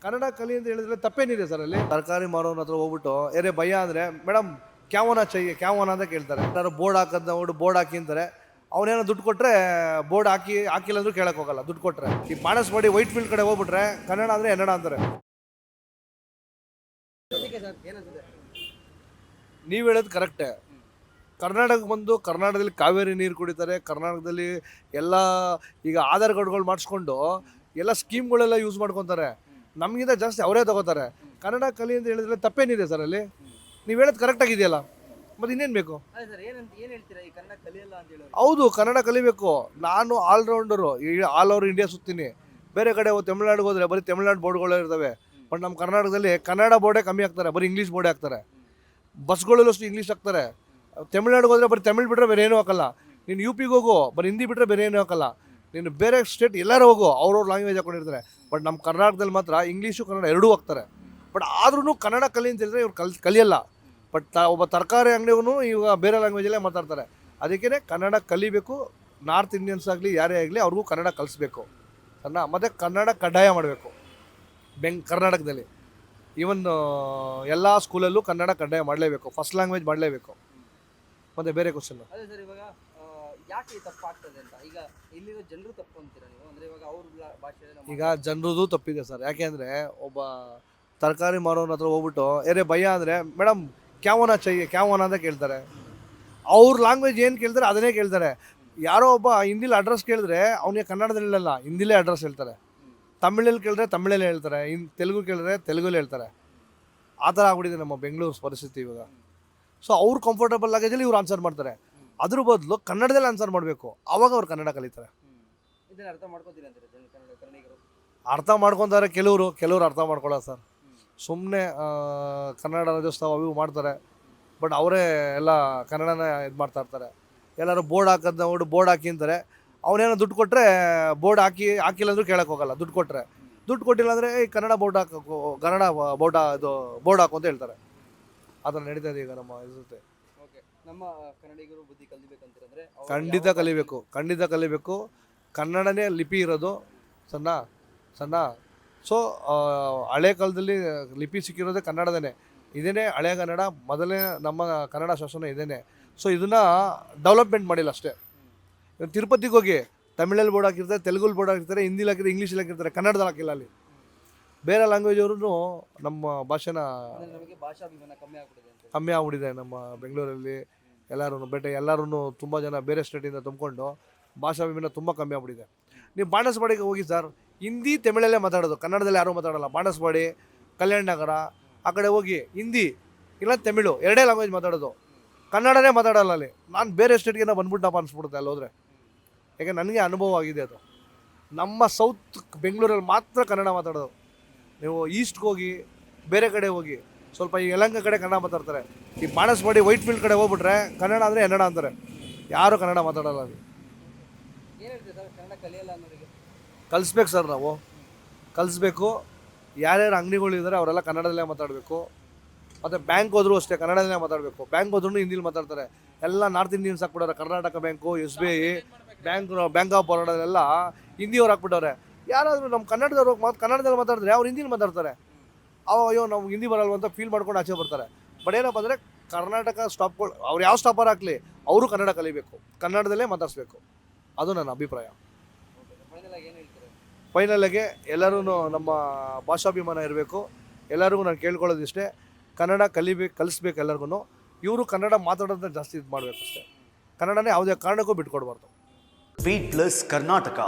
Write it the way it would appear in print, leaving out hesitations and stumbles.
ಕನ್ನಡ ಕಲಿ ಅಂತ ಹೇಳಿದ್ರೆ ತಪ್ಪೇನಿದೆ ಸರ್ ಅಲ್ಲಿ. ತರಕಾರಿ ಮಾರೋನ ಹತ್ರ ಹೋಗ್ಬಿಟ್ಟು ಏರೇ ಭಯ ಅಂದರೆ ಮೇಡಮ್ ಕ್ಯಾವನ ಚೈಯೆ ಕ್ಯಾವನ ಅಂತ ಕೇಳ್ತಾರೆ. ಯಾರು ಬೋರ್ಡ್ ಹಾಕೋದು ನೋಡು ಬೋರ್ಡ್ ಹಾಕಿ ಅಂತಾರೆ. ಅವನೇನೋ ದುಡ್ಡು ಕೊಟ್ಟರೆ ಬೋರ್ಡ್ ಹಾಕಿಲ್ಲ ಅಂದ್ರೂ ಕೇಳಕ್ಕೆ ಹೋಗಲ್ಲ ದುಡ್ಡು ಕೊಟ್ಟರೆ. ಈ ಬಾಣಸ್ವಾಡಿ ವೈಟ್ ಫೀಲ್ಡ್ ಕಡೆ ಹೋಗ್ಬಿಟ್ರೆ ಕನ್ನಡ ಅಂದರೆ ಕನ್ನಡ ಅಂತಾರೆ. ನೀವು ಹೇಳೋದು ಕರೆಕ್ಟೇ. ಕರ್ನಾಟಕಕ್ಕೆ ಬಂದು ಕರ್ನಾಟಕದಲ್ಲಿ ಕಾವೇರಿ ನೀರು ಕುಡಿತಾರೆ. ಕರ್ನಾಟಕದಲ್ಲಿ ಎಲ್ಲ ಈಗ ಆಧಾರ್ ಕಾರ್ಡ್ಗಳು ಮಾಡಿಸ್ಕೊಂಡು ಎಲ್ಲ ಸ್ಕೀಮ್ಗಳೆಲ್ಲ ಯೂಸ್ ಮಾಡ್ಕೊತಾರೆ. ನಮಗಿಂತ ಜಾಸ್ತಿ ಅವರೇ ತಗೋತಾರೆ. ಕನ್ನಡ ಕಲಿ ಅಂತ ಹೇಳಿದ್ರೆ ತಪ್ಪೇನಿದೆ ಸರ್ ಅಲ್ಲಿ. ನೀವು ಹೇಳೋದು ಕರೆಕ್ಟಾಗಿದೆಯಲ್ಲ, ಮತ್ತು ಇನ್ನೇನು ಬೇಕು? ಹೌದು, ಕನ್ನಡ ಕಲಿಬೇಕು. ನಾನು ಆಲ್ರೌಂಡರು, ಆಲ್ ಓವರ್ ಇಂಡಿಯಾ ಸುತ್ತೀನಿ. ಬೇರೆ ಕಡೆ ತಮಿಳ್ನಾಡಿಗೆ ಹೋದರೆ ಬರೀ ತಮಿಳ್ನಾಡು ಬೋರ್ಡ್ಗಳೇ ಇರ್ತವೆ. ಬಟ್ ನಮ್ಮ ಕರ್ನಾಟಕದಲ್ಲಿ ಕನ್ನಡ ಬೋರ್ಡೇ ಕಮ್ಮಿ ಆಗ್ತಾರೆ, ಬರೀ ಇಂಗ್ಲೀಷ್ ಬೋರ್ಡೇ ಹಾಕ್ತಾರೆ. ಬಸ್ಗಳಲ್ಲೂ ಅಷ್ಟು ಇಂಗ್ಲೀಷ್ ಹಾಕ್ತಾರೆ. ತಮಿಳ್ನಾಡಿಗೆ ಹೋದರೆ ಬರೀ ತಮಿಳ್ ಬಿಟ್ಟರೆ ಬೇರೆ ಏನೂ ಹಾಕಲ್ಲ. ನೀನು ಯು ಪಿಗೆ ಹೋಗು, ಬರೀ ಹಿಂದಿ ಬಿಟ್ಟರೆ ಬೇರೆ ಏನೂ ಹಾಕಲ್ಲ. ನೀನು ಬೇರೆ ಸ್ಟೇಟ್ ಎಲ್ಲರೂ ಹೋಗು, ಅವ್ರವ್ರ ಲ್ಯಾಂಗ್ವೇಜ್ ಹಾಕೊಂಡಿರ್ತಾರೆ. ಬಟ್ ನಮ್ಮ ಕರ್ನಾಟಕದಲ್ಲಿ ಮಾತ್ರ ಇಂಗ್ಲೀಷು ಕನ್ನಡ ಎರಡೂ ಹಾಕ್ತಾರೆ. ಬಟ್ ಆದ್ರೂ ಕನ್ನಡ ಕಲಿ ಅಂತ ಹೇಳಿದ್ರೆ ಇವ್ರು ಕಲಿಯಲ್ಲ. ಬಟ್ ಒಬ್ಬ ತರಕಾರಿ ಅಂಗಡಿಯವನು ಈಗ ಬೇರೆ ಲ್ಯಾಂಗ್ವೇಜಲ್ಲೇ ಮಾತಾಡ್ತಾರೆ. ಅದಕ್ಕೇ ಕನ್ನಡ ಕಲಿಬೇಕು. ನಾರ್ತ್ ಇಂಡಿಯನ್ಸ್ ಆಗಲಿ ಯಾರೇ ಆಗಲಿ ಅವ್ರಿಗೂ ಕನ್ನಡ ಕಲಿಸ್ಬೇಕು ಅನ್ನ. ಮತ್ತು ಕನ್ನಡ ಕಡ್ಡಾಯ ಮಾಡಬೇಕು ಕರ್ನಾಟಕದಲ್ಲಿ. ಈವನ್ ಎಲ್ಲ ಸ್ಕೂಲಲ್ಲೂ ಕನ್ನಡ ಕಡ್ಡಾಯ ಮಾಡಲೇಬೇಕು, ಫಸ್ಟ್ ಲ್ಯಾಂಗ್ವೇಜ್ ಮಾಡಲೇಬೇಕು. ಮತ್ತು ಬೇರೆ ಕ್ವಶನ್ ಅದೇ ಸರ್, ಇವಾಗ ಯಾಕೆ ತಪ್ಪಾಗ್ತದೆ ಅಂತ ಈಗ ಇಲ್ಲಿರೋ ಜನರು ತಪ್ಪು ಅಂತೀರಾ ನೀವು? ಅಂದರೆ ಇವಾಗ ಅವ್ರ ಭಾಷೆ ಈಗ ಜನರದು ತಪ್ಪಿದೆ ಸರ್. ಯಾಕೆಂದರೆ ಒಬ್ಬ ತರಕಾರಿ ಮಾರೋನ ಹತ್ರ ಹೋಗ್ಬಿಟ್ಟು ಏರೇ ಭಯ ಅಂದರೆ ಮೇಡಮ್ ಕ್ಯಾವನ ಚೈಯೆ ಕ್ಯಾವನ ಅಂತ ಕೇಳ್ತಾರೆ. ಅವ್ರ ಲ್ಯಾಂಗ್ವೇಜ್ ಏನು ಕೇಳ್ತಾರೆ ಅದನ್ನೇ ಕೇಳ್ತಾರೆ. ಯಾರೋ ಒಬ್ಬ ಹಿಂದಿಲಿ ಅಡ್ರೆಸ್ ಕೇಳಿದ್ರೆ ಅವನಿಗೆ ಕನ್ನಡದಲ್ಲಿ ಹೇಳಲ್ಲ, ಹಿಂದಿಲೇ ಅಡ್ರೆಸ್ ಹೇಳ್ತಾರೆ. ತಮಿಳಲ್ಲಿ ಕೇಳಿದ್ರೆ ತಮಿಳಲ್ಲಿ ಹೇಳ್ತಾರೆ, ತೆಲುಗು ಕೇಳಿದ್ರೆ ತೆಲುಗಲ್ಲಿ ಹೇಳ್ತಾರೆ. ಆ ಥರ ಆಗ್ಬಿಟ್ಟಿದೆ ನಮ್ಮ ಬೆಂಗಳೂರು ಪರಿಸ್ಥಿತಿ ಇವಾಗ. ಸೊ ಅವ್ರು ಕಂಫರ್ಟಬಲ್ ಲ್ಯಾಂಗ್ವೇಜಲ್ಲಿ ಇವ್ರು ಆನ್ಸರ್ ಮಾಡ್ತಾರೆ. ಅದ್ರ ಬದಲು ಕನ್ನಡದಲ್ಲಿ ಆನ್ಸರ್ ಮಾಡಬೇಕು, ಆವಾಗ ಅವ್ರು ಕನ್ನಡ ಕಲಿತಾರೆ. ಇದನ್ನ ಅರ್ಥ ಮಾಡ್ಕೋತೀರಾ ಅಂತೀರಾ ಕನ್ನಡಿಗರು? ಅರ್ಥ ಮಾಡ್ಕೊತಾರೆ ಕೆಲವರು ಅರ್ಥ ಮಾಡ್ಕೊಳ್ಳೋ ಸರ್. ಸುಮ್ಮನೆ ಕನ್ನಡ ರಾಜ್ಯೋತ್ಸವ ಅವು ಮಾಡ್ತಾರೆ. ಬಟ್ ಅವರೇ ಎಲ್ಲ ಕನ್ನಡನ ಇದು ಮಾಡ್ತಾ ಇರ್ತಾರೆ. ಎಲ್ಲರೂ ಬೋರ್ಡ್ ಹಾಕೋದು ನೋಡಿ ಬೋರ್ಡ್ ಹಾಕಿ ಅಂತಾರೆ. ಅವನೇನೋ ದುಡ್ಡು ಕೊಟ್ಟರೆ ಬೋರ್ಡ್ ಹಾಕಿಲ್ಲ ಅಂದ್ರೂ ಕೇಳಕ್ಕೆ ಹೋಗಲ್ಲ ದುಡ್ಡು ಕೊಟ್ಟರೆ. ದುಡ್ಡು ಕೊಟ್ಟಿಲ್ಲ ಅಂದರೆ ಕನ್ನಡ ಬೋರ್ಡ್ ಹಾಕೋ ಕನ್ನಡ ಬೋರ್ಡ್ ಹಾಕು ಅಂತ ಹೇಳ್ತಾರೆ. ಆ ಥರ ನಡೀತಾ ಇದೆ ಈಗ ನಮ್ಮ ಜೊತೆ. ಓಕೆ, ನಮ್ಮ ಕನ್ನಡಿಗರು ಬುದ್ಧಿ ಕಲಿಬೇಕಂತಂದ್ರೆ ಖಂಡಿತ ಕಲಿಬೇಕು. ಕನ್ನಡನೇ ಲಿಪಿ ಇರೋದು ಸಣ್ಣ. ಸೊ ಹಳೆ ಕಾಲದಲ್ಲಿ ಲಿಪಿ ಸಿಕ್ಕಿರೋದೇ ಕನ್ನಡದೇ. ಇದೇನೇ ಹಳೆ ಕನ್ನಡ, ಮೊದಲೇ ನಮ್ಮ ಕನ್ನಡ ಶಾಸನ ಇದೇನೆ. ಸೊ ಇದನ್ನು ಡೆವಲಪ್ಮೆಂಟ್ ಮಾಡಿಲ್ಲ ಅಷ್ಟೇ. ತಿರುಪತಿಗೆ ಹೋಗಿ ತಮಿಳಲ್ಲಿ ಬೋರ್ಡ್ ಹಾಕಿರ್ತಾರೆ, ತೆಲುಗಲ್ಲಿ ಬೋರ್ಡ್ ಹಾಕಿರ್ತಾರೆ, ಹಿಂದಿಲಿ ಹಾಕಿರ್ತಾರೆ, ಇಂಗ್ಲೀಷಲ್ಲಿ ಹಾಕಿರ್ತಾರೆ, ಕನ್ನಡದಲ್ಲಿ ಹಾಕಿಲ್ಲ. ಅಲ್ಲಿ ಬೇರೆ ಲ್ಯಾಂಗ್ವೇಜ್ ಅವರು ನಮ್ಮ ಭಾಷೆನ ನಮಗೆ ಭಾಷಾಭಿಮಾನ ಕಮ್ಮಿ ಆಗ್ಬಿಟ್ಟಿದೆ ನಮ್ಮ ಬೆಂಗಳೂರಲ್ಲಿ. ಎಲ್ಲರೂ ತುಂಬ ಜನ ಬೇರೆ ಸ್ಟೇಟಿಂದ ತುಂಬಿಕೊಂಡು ಭಾಷಾಭಿಮಾನ ತುಂಬ ಕಮ್ಮಿ ಆಗ್ಬಿಟ್ಟಿದೆ. ನೀವು ಬಾಣಸ್ವಾಡಿಗೆ ಹೋಗಿ ಸರ್, ಹಿಂದಿ ತಮಿಳಲ್ಲೇ ಮಾತಾಡೋದು, ಕನ್ನಡದಲ್ಲಿ ಯಾರೂ ಮಾತಾಡೋಲ್ಲ. ಬಾಣಸ್ವಾಡಿ, ಕಲ್ಯಾಣ ನಗರ ಆ ಕಡೆ ಹೋಗಿ ಹಿಂದಿ ಇಲ್ಲ ತಮಿಳು ಎರಡೇ ಲ್ಯಾಂಗ್ವೇಜ್ ಮಾತಾಡೋದು, ಕನ್ನಡನೇ ಮಾತಾಡೋಲ್ಲ ಅಲ್ಲಿ. ನಾನು ಬೇರೆ ಸ್ಟೇಟ್ಗೆ ಬಂದ್ಬಿಟ್ಟಪ್ಪ ಅನಿಸ್ಬಿಡುತ್ತೆ ಅಲ್ಲಿ ಹೋದರೆ. ಯಾಕೆ ನನಗೆ ಅನುಭವ ಆಗಿದೆ ಅದು. ನಮ್ಮ ಸೌತ್ ಬೆಂಗಳೂರಲ್ಲಿ ಮಾತ್ರ ಕನ್ನಡ ಮಾತಾಡೋದು. ನೀವು ಈಸ್ಟ್ಗೆ ಹೋಗಿ ಬೇರೆ ಕಡೆ ಹೋಗಿ ಸ್ವಲ್ಪ ಈ ಯಲಹಂಕ ಕಡೆ ಕನ್ನಡ ಮಾತಾಡ್ತಾರೆ. ಈ ಬಾಣಸ್ವಾಡಿ ವೈಟ್ ಫೀಲ್ಡ್ ಕಡೆ ಹೋಗ್ಬಿಟ್ರೆ ಕನ್ನಡ ಅಂದರೆ ಕನ್ನಡ ಅಂತಾರೆ. ಯಾರೂ ಕನ್ನಡ ಮಾತಾಡೋಲ್ಲ ಅಲ್ಲಿ. ಏನು ಹೇಳ್ತೀವಿ ಸರ್, ಕನ್ನಡ ಕಲಿಯಲ್ಲ ಅನ್ನೋರಿಗೆ? ಕಲಿಸ್ಬೇಕು ಸರ್, ನಾವು ಕಲಿಸ್ಬೇಕು. ಯಾರ್ಯಾರು ಅಂಗಡಿಗಳಿದ್ದಾರೆ ಅವರೆಲ್ಲ ಕನ್ನಡದಲ್ಲೇ ಮಾತಾಡಬೇಕು. ಮತ್ತು ಬ್ಯಾಂಕ್ ಹೋದರೂ ಅಷ್ಟೇ ಕನ್ನಡದಲ್ಲೇ ಮಾತಾಡಬೇಕು. ಬ್ಯಾಂಕ್ ಹೋದ್ರೂ ಹಿಂದಿಲಿ ಮಾತಾಡ್ತಾರೆ. ಎಲ್ಲ ನಾರ್ತ್ ಇಂಡಿಯನ್ಸ್ ಹಾಕ್ಬಿಟ್ಟವ್ರೆ. Karnataka bank, SBI bank of ಬರೋಡದೆಲ್ಲ ಹಿಂದಿಯವ್ರು ಹಾಕ್ಬಿಟ್ಟವ್ರೆ. ಯಾರಾದರೂ ನಮ್ಮ ಕನ್ನಡದವ್ರು ಕನ್ನಡದಲ್ಲಿ ಮಾತಾಡಿದ್ರೆ ಅವ್ರು ಹಿಂದಿಲಿ ಮಾತಾಡ್ತಾರೆ. ಅಯ್ಯೋ ನಮ್ಗೆ ಹಿಂದಿ ಬರಲ್ವ ಅಂತ ಫೀಲ್ ಮಾಡ್ಕೊಂಡು ಆಚೆ ಬರ್ತಾರೆ. ಬಟ್ ಏನಪ್ಪ ಅಂದರೆ ಕರ್ನಾಟಕ ಸ್ಟಾಪ್ಗಳು ಅವ್ರು ಯಾವ ಸ್ಟಾಪರ್ ಹಾಕಲಿ ಅವರು ಕನ್ನಡ ಕಲಿಬೇಕು, ಕನ್ನಡದಲ್ಲೇ ಮಾತಾಡಿಸ್ಬೇಕು. ಅದು ನನ್ನ ಅಭಿಪ್ರಾಯ. ಫೈನಲ್ಲಾಗೆ ಎಲ್ಲರೂ ನಮ್ಮ ಭಾಷಾಭಿಮಾನ ಇರಬೇಕು. ಎಲ್ಲರಿಗೂ ನಾನು ಕೇಳ್ಕೊಳ್ಳೋದಿಷ್ಟೇ, ಕನ್ನಡ ಕಲಿಸ್ಬೇಕು ಎಲ್ಲರಿಗೂ. ಇವರು ಕನ್ನಡ ಮಾತಾಡೋದನ್ನ ಜಾಸ್ತಿ ಇದು ಮಾಡಬೇಕು ಅಷ್ಟೇ. ಕನ್ನಡನೇ ಯಾವುದೇ ಕಾರಣಕ್ಕೂ ಬಿಟ್ಕೊಡ್ಬಾರ್ದು. Beet plus Karnataka.